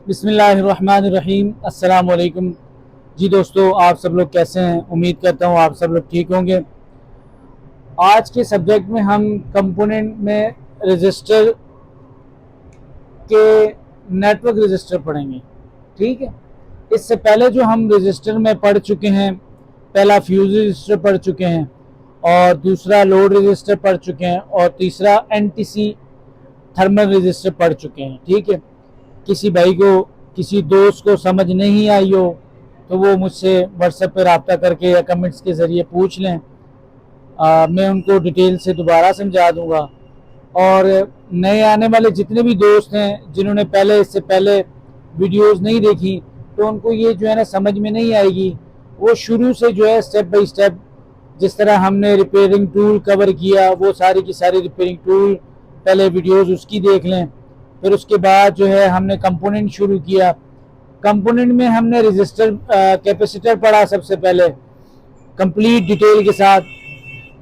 बिस्मिल्लाहिर्रहमानिर्रहीम। अस्सलाम वालेकुम। जी दोस्तों, आप सब लोग कैसे हैं? उम्मीद करता हूँ आप सब लोग ठीक होंगे। आज के सब्जेक्ट में हम कंपोनेंट में रजिस्टर के नेटवर्क रजिस्टर पढ़ेंगे। ठीक है, इससे पहले जो हम रजिस्टर में पढ़ चुके हैं, पहला फ्यूज रजिस्टर पढ़ चुके हैं और दूसरा लोड रजिस्टर पढ़ चुके हैं और तीसरा एनटीसी थर्मल रजिस्टर पढ़ चुके हैं। ठीक है, किसी भाई को, किसी दोस्त को समझ नहीं आई हो तो वो मुझसे व्हाट्सएप पर रब्ता करके या कमेंट्स के ज़रिए पूछ लें। मैं उनको डिटेल से दोबारा समझा दूंगा। और नए आने वाले जितने भी दोस्त हैं जिन्होंने इससे पहले वीडियोस नहीं देखी, तो उनको ये जो है ना समझ में नहीं आएगी। वो शुरू से जो है स्टेप बाय स्टेप, जिस तरह हमने रिपेयरिंग टूल कवर किया, वो सारी की सारी रिपेयरिंग टूल पहले वीडियोस उसकी देख लें। फिर उसके बाद जो है हमने कंपोनेंट शुरू किया। कंपोनेंट में हमने रजिस्टर कैपेसिटर पढ़ा सबसे पहले कंप्लीट डिटेल के साथ।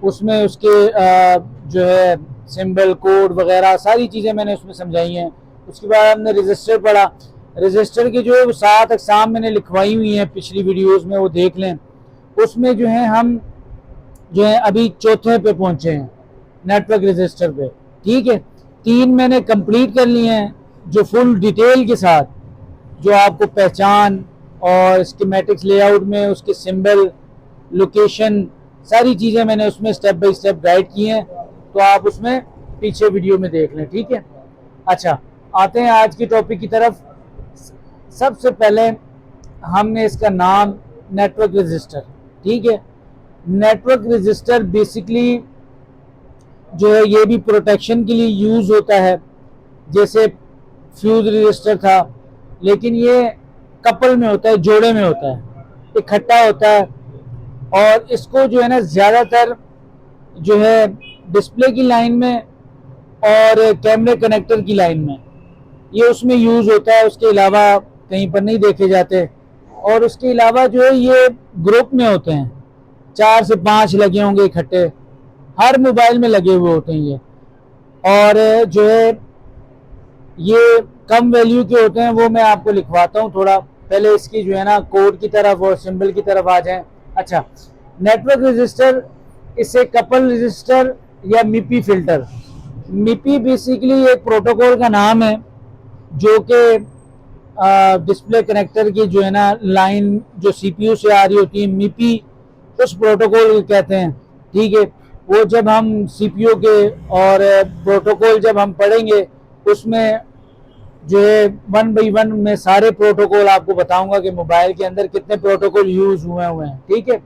उसमें उसके जो है सिंबल, कोड वगैरह सारी चीज़ें मैंने उसमें समझाई हैं। उसके बाद हमने रजिस्टर पढ़ा। रजिस्टर की जो है वो 7 अक़साम मैंने लिखवाई हुई हैं पिछली वीडियोस में, वो देख लें। उसमें जो है हम जो है अभी चौथे पे पहुंचे हैं, नेटवर्क रजिस्टर पे। ठीक है, 3 मैंने कंप्लीट कर लिए हैं जो फुल डिटेल के साथ, जो आपको पहचान और स्कीमेटिक्स लेआउट में उसके सिंबल, लोकेशन, सारी चीज़ें मैंने उसमें स्टेप बाय स्टेप गाइड की हैं। तो आप उसमें पीछे वीडियो में देख लें। ठीक है, अच्छा आते हैं आज की टॉपिक की तरफ। सबसे पहले हमने इसका नाम नेटवर्क रजिस्टर। ठीक है, नेटवर्क रजिस्टर बेसिकली जो है ये भी प्रोटेक्शन के लिए यूज़ होता है, जैसे फ्यूज रजिस्टर था, लेकिन ये कपल में होता है, जोड़े में होता है, इकट्ठा होता है। और इसको जो है ना ज़्यादातर जो है डिस्प्ले की लाइन में और कैमरे कनेक्टर की लाइन में ये उसमें यूज़ होता है। उसके अलावा कहीं पर नहीं देखे जाते। और उसके अलावा जो है ये ग्रुप में होते हैं, 4 से 5 लगे होंगे इकट्ठे, हर मोबाइल में लगे हुए होते हैं ये। और जो है ये कम वैल्यू के होते हैं, वो मैं आपको लिखवाता हूँ थोड़ा। पहले इसकी जो है ना कोड की तरफ और सिंबल की तरफ आ जाएं। अच्छा, नेटवर्क रजिस्टर, इसे कपल रजिस्टर या मिपी फिल्टर। मिपी बेसिकली एक प्रोटोकॉल का नाम है जो कि डिस्प्ले कनेक्टर की जो है ना लाइन जो सीपीयू से आ रही होती है, मिपी उस प्रोटोकॉल कहते हैं। ठीक है, वो जब हम सीपीयू के और प्रोटोकॉल जब हम पढ़ेंगे, उसमें जो है 1 बाय 1 में सारे प्रोटोकॉल आपको बताऊंगा कि मोबाइल के अंदर कितने प्रोटोकॉल यूज हुए हैं। ठीक है,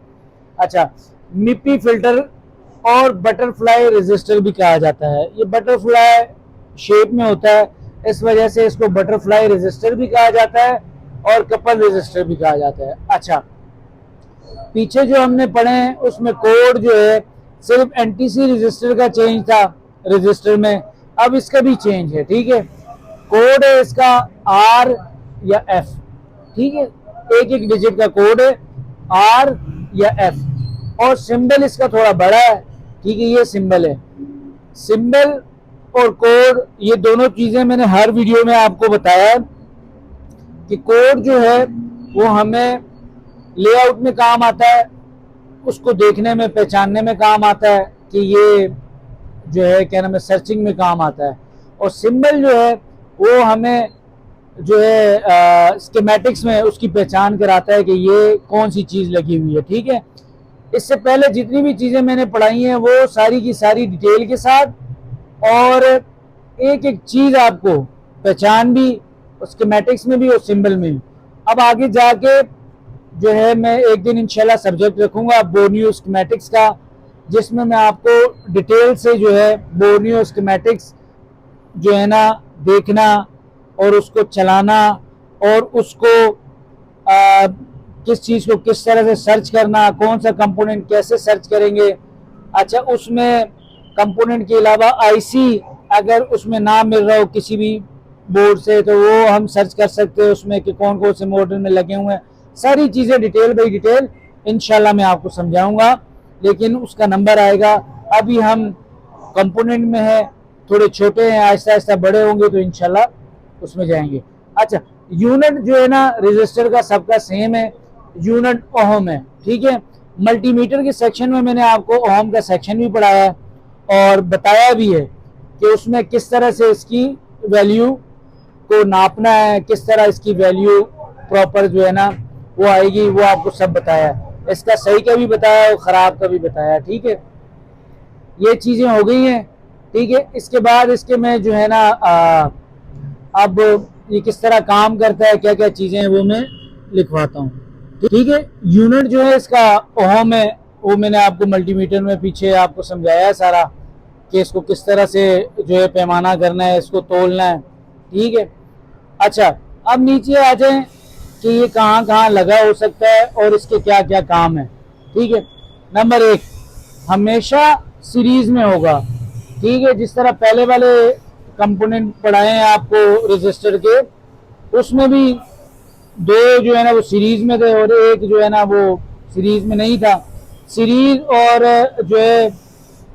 अच्छा मिपी फिल्टर और बटरफ्लाई रजिस्टर भी कहा जाता है। ये बटरफ्लाई शेप में होता है, इस वजह से इसको बटरफ्लाई रजिस्टर भी कहा जाता है और कपल रजिस्टर भी कहा जाता है। अच्छा, पीछे जो हमने पढ़े हैं उसमें कोड जो है सिर्फ एनटीसी रजिस्टर का चेंज था रजिस्टर में, अब इसका भी चेंज है। ठीक है, कोड है इसका आर या एफ। ठीक है, एक डिजिट का कोड है, आर या एफ। और सिंबल इसका थोड़ा बड़ा है। ठीक है, ये सिंबल है। सिंबल और कोड, ये दोनों चीजें मैंने हर वीडियो में आपको बताया है कि कोड जो है वो हमें लेआउट में काम आता है, उसको देखने में, पहचानने में काम आता है कि ये जो है क्या नाम है, सर्चिंग में काम आता है। और सिंबल जो है वो हमें जो है स्कीमेटिक्स में उसकी पहचान कराता है कि ये कौन सी चीज़ लगी हुई है। ठीक है, इससे पहले जितनी भी चीज़ें मैंने पढ़ाई हैं वो सारी की सारी डिटेल के साथ, और एक एक चीज़ आपको पहचान भी स्कीमेटिक्स में भी और सिंबल में भी। अब आगे जाके जो है मैं एक दिन इंशाल्लाह सब्जेक्ट रखूँगा बोर्नियो स्कीमेटिक्स का, जिसमें मैं आपको डिटेल से जो है बोर्नियो स्कीमेटिक्स जो है ना देखना और उसको चलाना और उसको किस चीज़ को किस तरह से सर्च करना, कौन सा कंपोनेंट कैसे सर्च करेंगे। अच्छा, उसमें कंपोनेंट के अलावा आईसी अगर उसमें ना मिल रहा हो किसी भी बोर्ड से, तो वो हम सर्च कर सकते हैं उसमें कि कौन कौन से मॉडल में लगे हुए हैं। सारी चीज़ें डिटेल बाई डिटेल इंशाल्लाह मैं आपको समझाऊंगा, लेकिन उसका नंबर आएगा। अभी हम कंपोनेंट में है, थोड़े छोटे हैं, आहिस्ता आहिस्ता बड़े होंगे तो इंशाल्लाह उसमें जाएंगे। अच्छा, यूनिट जो है ना रजिस्टर का सबका सेम है, यूनिट ओहम है, ठीक है। मल्टीमीटर के सेक्शन में मैंने आपको ओहम का सेक्शन भी पढ़ाया है और बताया भी है कि उसमें किस तरह से इसकी वैल्यू को नापना है, किस तरह इसकी वैल्यू प्रॉपर जो है ना वो आएगी, वो आपको सब बताया है। इसका सही का भी बताया और ख़राब का भी बताया, ठीक है। ये चीज़ें हो गई हैं, ठीक है। इसके बाद इसके में जो है ना अब ये किस तरह काम करता है, क्या क्या चीज़ें हैं वो मैं लिखवाता हूँ, ठीक है। यूनिट जो है इसका ओहम है, वो मैंने आपको मल्टीमीटर में पीछे आपको समझाया है सारा कि इसको किस तरह से जो है पैमाना करना है, इसको तोलना है, ठीक है। अच्छा, अब नीचे आ जाए कि ये कहाँ कहाँ लगा हो सकता है और इसके क्या क्या काम है, ठीक है। नंबर 1, हमेशा सीरीज में होगा, ठीक है। जिस तरह पहले वाले कंपोनेंट पढ़ाए हैं आपको रजिस्टर के, उसमें भी 2 जो है ना वो सीरीज में थे और 1 जो है ना वो सीरीज में नहीं था। सीरीज और जो है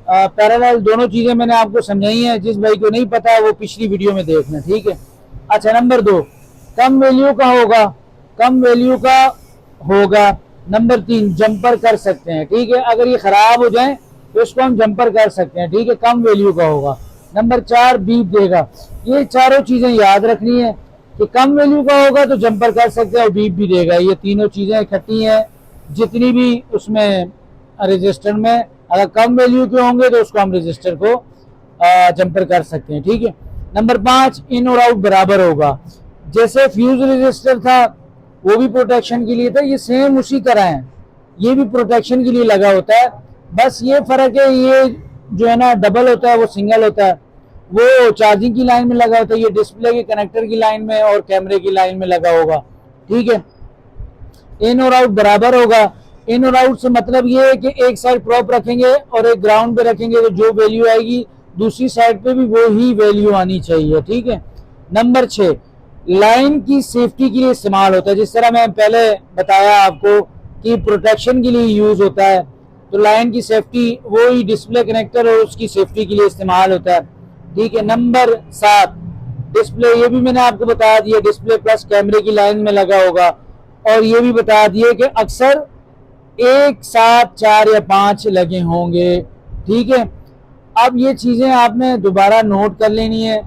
पैरेलल दोनों चीज़ें मैंने आपको समझाई हैं। जिस भाई को नहीं पता वो पिछली वीडियो में देखना, ठीक है। अच्छा, नंबर 2, कम वैल्यू का होगा, कम वैल्यू का होगा। नंबर 3, जंपर कर सकते हैं, ठीक है। अगर ये ख़राब हो जाए तो इसको हम जंपर कर सकते हैं, ठीक है, कम वैल्यू का होगा। नंबर 4, बीप देगा। ये चारों चीज़ें याद रखनी है कि कम वैल्यू का होगा तो जंपर कर सकते हैं और बीप भी देगा। ये तीनों चीज़ें इकट्ठी हैं जितनी भी उसमें रजिस्टर में। अगर कम वैल्यू के होंगे तो उसको हम रजिस्टर को जंपर कर सकते हैं, ठीक है। नंबर 5, इन और आउट बराबर होगा। जैसे फ्यूज रजिस्टर था वो भी प्रोटेक्शन के लिए था, ये सेम उसी तरह है, ये भी प्रोटेक्शन के लिए लगा होता है। बस ये फ़र्क है, ये जो है ना डबल होता है, वो सिंगल होता है। वो चार्जिंग की लाइन में लगा होता है, ये डिस्प्ले के कनेक्टर की लाइन में और कैमरे की लाइन में लगा होगा, ठीक है। इन और आउट बराबर होगा। इन और आउट से मतलब ये है कि एक साइड प्रॉप रखेंगे और एक ग्राउंड पे रखेंगे तो जो वैल्यू आएगी दूसरी साइड पे भी वो ही वैल्यू आनी चाहिए, ठीक है। नंबर 6, लाइन की सेफ्टी के लिए इस्तेमाल होता है। जिस तरह मैं पहले बताया आपको कि प्रोटेक्शन के लिए यूज होता है, तो लाइन की सेफ्टी वो ही डिस्प्ले कनेक्टर और उसकी सेफ्टी के लिए इस्तेमाल होता है, ठीक है। नंबर 7, डिस्प्ले, ये भी मैंने आपको बता दिया, डिस्प्ले प्लस कैमरे की लाइन में लगा होगा। और ये भी बता दिए कि अक्सर 1 7 4 या 5 लगे होंगे, ठीक है। अब ये चीज़ें आपने दोबारा नोट कर लेनी है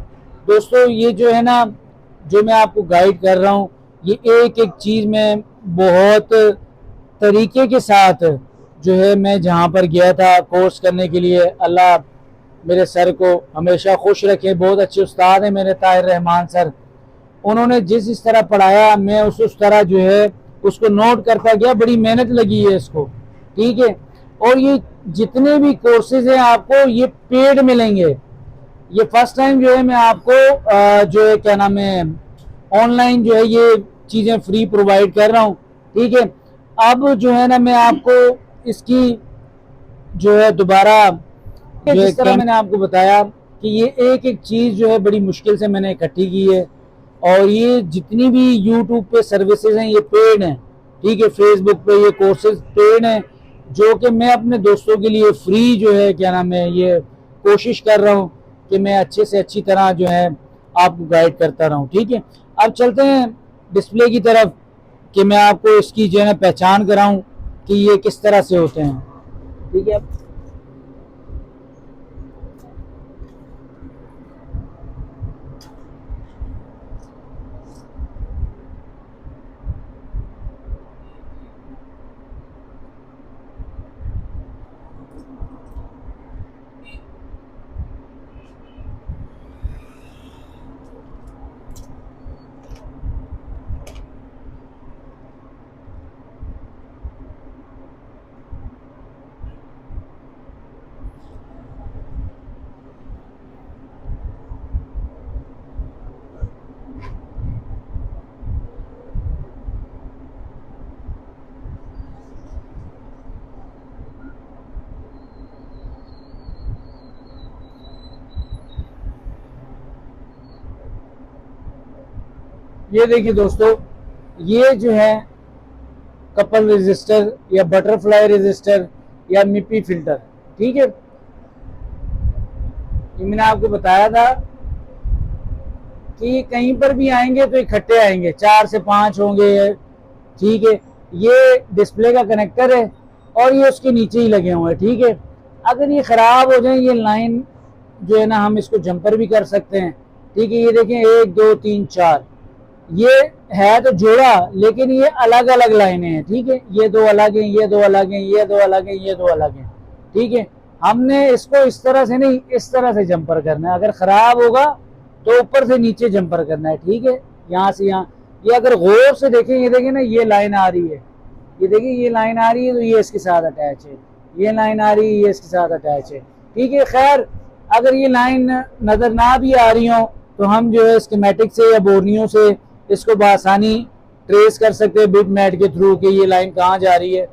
दोस्तों। ये जो है ना जो मैं आपको गाइड कर रहा हूँ, ये एक एक चीज़ में बहुत तरीके के साथ जो है, मैं जहाँ पर गया था कोर्स करने के लिए, अल्लाह मेरे सर को हमेशा खुश रखे, बहुत अच्छे उस्ताद हैं मेरे ताहिर रहमान सर। उन्होंने जिस तरह पढ़ाया मैं उस तरह जो है उसको नोट करता गया, बड़ी मेहनत लगी है इसको, ठीक है। और ये जितने भी कोर्सेज हैं आपको ये पेड मिलेंगे। ये फर्स्ट टाइम जो है मैं आपको जो है क्या नाम है ऑनलाइन जो है ये चीज़ें फ्री प्रोवाइड कर रहा हूँ, ठीक है। अब जो है ना मैं आपको इसकी जो है दोबारा जिस तरह मैंने आपको बताया कि ये एक एक चीज़ जो है बड़ी मुश्किल से मैंने इकट्ठी की है और ये जितनी भी यूट्यूब पे सर्विसेज हैं ये पेड हैं, ठीक है। फेसबुक पे ये कोर्सेज पेड हैं जो कि मैं अपने दोस्तों के लिए फ्री जो है क्या नाम है ये कोशिश कर रहा हूँ कि मैं अच्छे से अच्छी तरह जो है आपको गाइड करता रहूँ, ठीक है। अब चलते हैं डिस्प्ले की तरफ कि मैं आपको इसकी जो है पहचान कराऊँ कि ये किस तरह से होते हैं, ठीक है। ये देखिए दोस्तों, ये जो है कपल रजिस्टर या बटरफ्लाई रजिस्टर या मिपी फिल्टर, ठीक है। ये मैंने आपको बताया था कि कहीं पर भी आएंगे तो इकट्ठे आएंगे, 4 से 5 होंगे, ठीक है। ये डिस्प्ले का कनेक्टर है और ये उसके नीचे ही लगे हुए हैं, ठीक है। अगर ये ख़राब हो जाए, ये लाइन जो है ना, हम इसको जंपर भी कर सकते हैं, ठीक है। ये देखें 1 2 3 4, ये है तो जोड़ा, लेकिन ये अलग अलग लाइनें हैं, ठीक है। ये 2 अलग हैं, ये 2 अलग हैं, ये 2 अलग हैं, ये 2 अलग हैं, ठीक है। हमने इसको इस तरह से नहीं, इस तरह से जंपर करना है। अगर ख़राब होगा तो ऊपर से नीचे जंपर करना है, ठीक है। यहाँ से यहाँ, ये अगर गौर से देखें, ये देखें ना, ये लाइन आ रही है, ये देखिए ये लाइन आ रही है, तो ये इसके साथ अटैच है। ये लाइन आ रही है, ये इसके साथ अटैच है, ठीक है। खैर, अगर ये लाइन नज़र ना भी आ रही हो तो हम जो है स्कीमेटिक से या बोर्नियो से इसको बआसानी ट्रेस कर सकते हैं बिट मैट के थ्रू कि ये लाइन कहाँ जा रही है।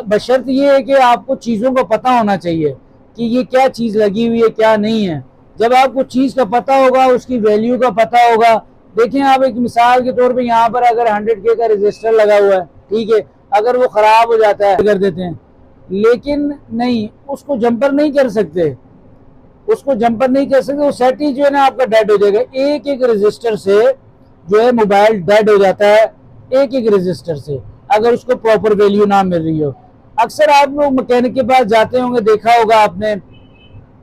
बशर्त ये है कि आपको चीज़ों का पता होना चाहिए कि ये क्या चीज़ लगी हुई है, क्या नहीं है। जब आपको चीज़ का पता होगा, उसकी वैल्यू का पता होगा। देखें आप, एक मिसाल के तौर पे यहाँ पर अगर 100K का रजिस्टर लगा हुआ है, ठीक है, अगर वो ख़राब हो जाता है कर देते हैं, लेकिन नहीं, उसको जंपर नहीं कर सकते, उसको जंपर नहीं कर सकते। वो सेट ही जो है ना आपका डेड हो जाएगा। एक एक रजिस्टर से जो है मोबाइल डेड हो जाता है, एक एक रजिस्टर से, अगर उसको प्रॉपर वैल्यू ना मिल रही हो। अक्सर आप लोग मैकेनिक के पास जाते होंगे, देखा होगा आपने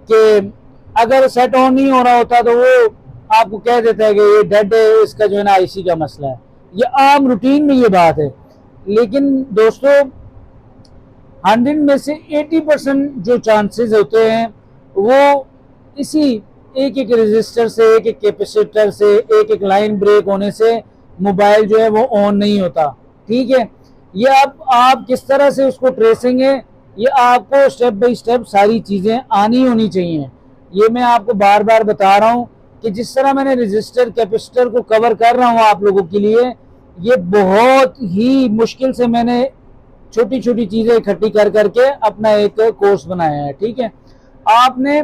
कि अगर सेट ऑन नहीं हो रहा होता तो वो आपको कह देता है कि ये डेड है, इसका जो है ना आईसी का मसला है। ये आम रूटीन में ये बात है। लेकिन दोस्तों, 100 में से 80% जो चांसेस होते हैं वो इसी एक एक रजिस्टर से, एक एक कैपेसिटर से, एक एक लाइन ब्रेक होने से मोबाइल जो है वो ऑन नहीं होता, ठीक है। ये आप किस तरह से उसको ट्रेसिंग है, ये आपको स्टेप बाय स्टेप सारी चीज़ें आनी होनी चाहिए। ये मैं आपको बार बार बता रहा हूँ कि जिस तरह मैंने रजिस्टर कैपेसिटर को कवर कर रहा हूँ आप लोगों के लिए, ये बहुत ही मुश्किल से मैंने छोटी छोटी चीज़ें इकट्ठी कर करके अपना एक कोर्स बनाया है, ठीक है। आपने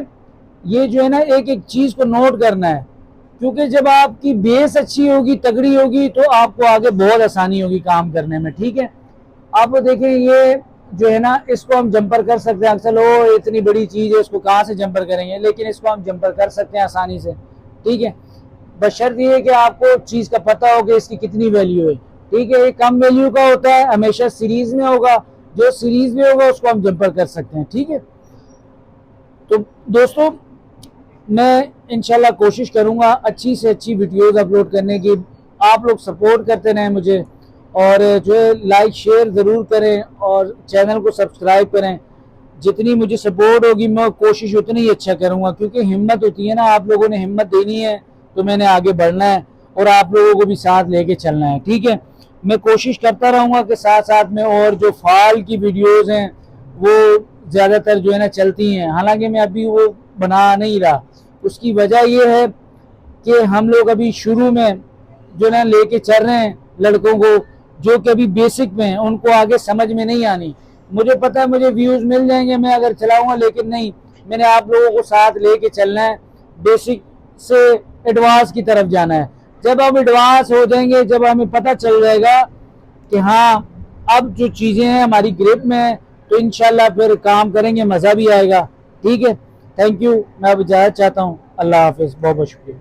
ये जो है ना एक एक चीज़ को नोट करना है, क्योंकि जब आपकी बेस अच्छी होगी, तगड़ी होगी, तो आपको आगे बहुत आसानी होगी काम करने में, ठीक है। आप देखें, ये जो है ना, इसको हम जंपर कर सकते हैं। अक्सर लो इतनी बड़ी चीज़ है, इसको कहाँ से जंपर करेंगे, लेकिन इसको हम जंपर कर सकते हैं आसानी से, ठीक है। बशर्त ये है कि आपको चीज़ का पता हो कि इसकी कितनी वैल्यू है, ठीक है। ये कम वैल्यू का होता है, हमेशा सीरीज में होगा, जो सीरीज में होगा उसको हम जंपर कर सकते हैं, ठीक है। तो दोस्तों, मैं इंशाल्लाह कोशिश करूंगा अच्छी से अच्छी वीडियोस अपलोड करने की। आप लोग सपोर्ट करते रहें मुझे, और जो है लाइक शेयर ज़रूर करें और चैनल को सब्सक्राइब करें। जितनी मुझे सपोर्ट होगी मैं कोशिश उतनी ही अच्छा करूंगा, क्योंकि हिम्मत होती है ना, आप लोगों ने हिम्मत देनी है तो मैंने आगे बढ़ना है और आप लोगों को भी साथ लेके चलना है, ठीक है। मैं कोशिश करता रहूँगा कि साथ साथ में और जो फाल की वीडियोज़ हैं वो ज़्यादातर जो है ना चलती हैं। हालांकि मैं अभी वो बना नहीं रहा, उसकी वजह ये है कि हम लोग अभी शुरू में जो ना लेके चल रहे हैं लड़कों को, जो कि अभी बेसिक में हैं, उनको आगे समझ में नहीं आनी। मुझे पता है मुझे व्यूज़ मिल जाएंगे मैं अगर चलाऊंगा, लेकिन नहीं, मैंने आप लोगों को साथ लेके चलना है, बेसिक से एडवांस की तरफ जाना है। जब हम एडवांस हो जाएंगे, जब हमें पता चल जाएगा कि हाँ अब जो चीज़ें हैं हमारी ग्रिप में है, तो इंशाल्लाह फिर काम करेंगे, मज़ा भी आएगा, ठीक है। Thank you. मैं अब इजाज़त चाहता हूँ। अल्लाह हाफिज़। बहुत बहुत शुक्रिया।